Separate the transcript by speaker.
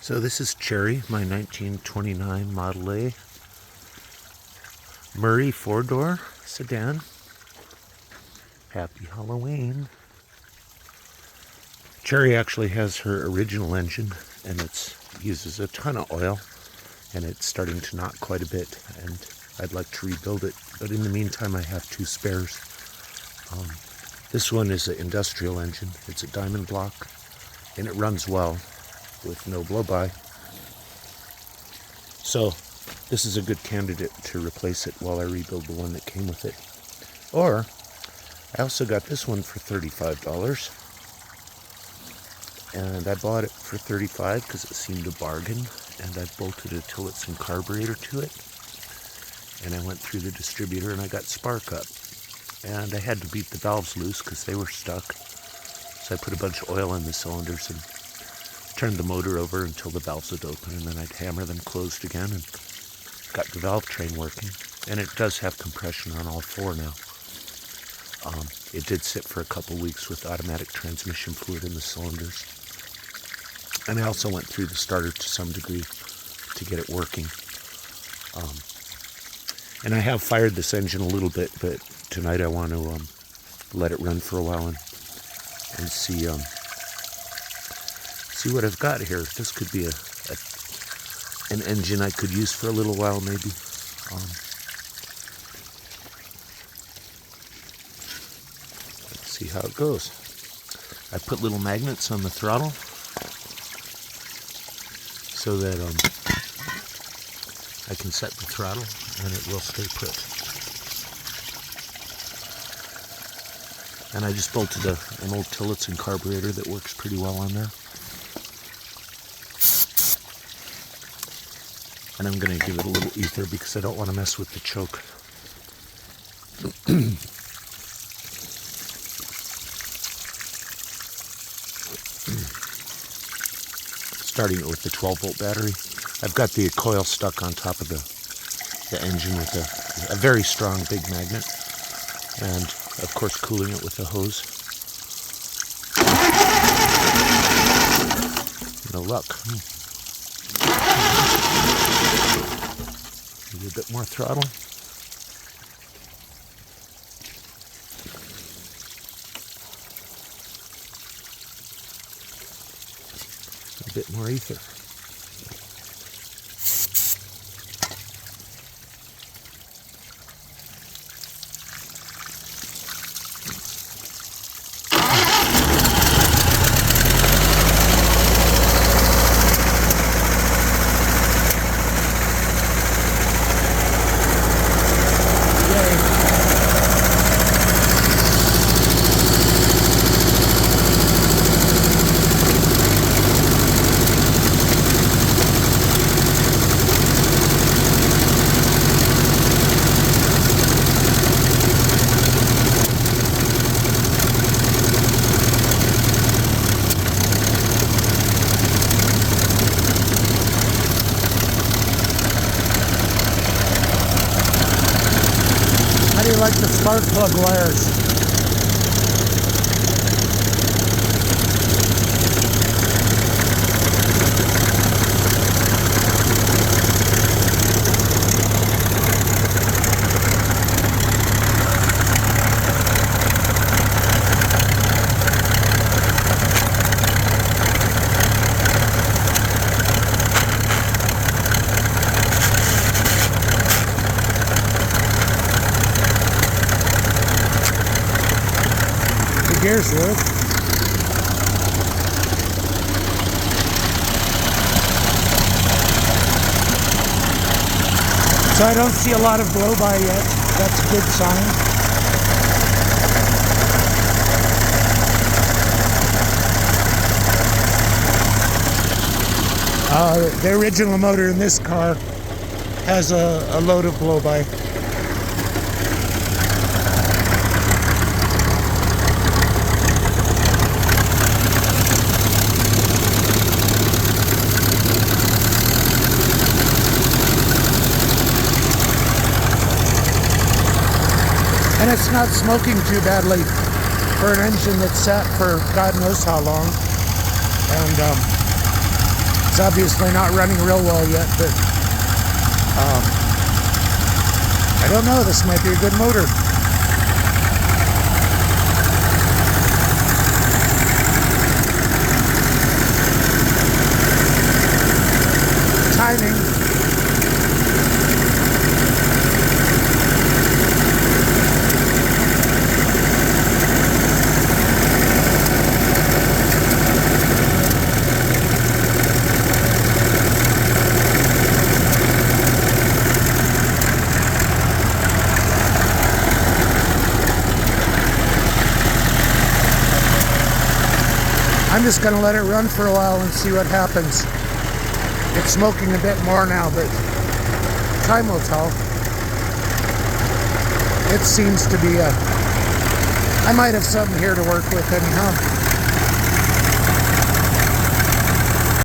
Speaker 1: So this is Cherry, my 1929 Model A Murray 4-door sedan. Happy Halloween. Cherry actually has her original engine, and it uses a ton of oil, and it's starting to knot quite a bit, and I'd like to rebuild it, but in the meantime I have two spares. This one is an industrial engine. It's a diamond block, and it runs well with no blow-by. So this is a good candidate to replace it while I rebuild the one that came with it. Or I also got this one for $35, and I bought it for $35 because it seemed a bargain, and I bolted a Tillotson and carburetor to it, and I went through the distributor and I got spark up, and I had to beat the valves loose because they were stuck. So I put a bunch of oil in the cylinders and turned the motor over until the valves would open, and then I'd hammer them closed again and got the valve train working. And it does have compression on all four now. It did sit for a couple weeks with automatic transmission fluid in the cylinders. And I also went through the starter to some degree to get it working. And I have fired this engine a little bit, but tonight I want to let it run for a while and see what I've got here. This could be an engine I could use for a little while, maybe. Let's see how it goes. I put little magnets on the throttle so that I can set the throttle and it will stay put. And I just bolted an old Tillotson carburetor that works pretty well on there. And I'm going to give it a little ether because I don't want to mess with the choke. Starting it with the 12-volt battery. I've got the coil stuck on top of the engine with a very strong big magnet. And of course cooling it with a hose. No luck. Maybe a bit more throttle. A bit more ether. How do you like the spark plug wires? Gears work. So I don't see a lot of blow-by yet. That's a good sign. The original motor in this car has a load of blow-by. And it's not smoking too badly for an engine that's sat for God knows how long. And
Speaker 2: It's obviously not running real well yet, but I don't know, this might be a good motor. Timing. I'm just going to let it run for a while and see what happens. It's smoking a bit more now, but time will tell. It seems to be I might have something here to work with anyhow.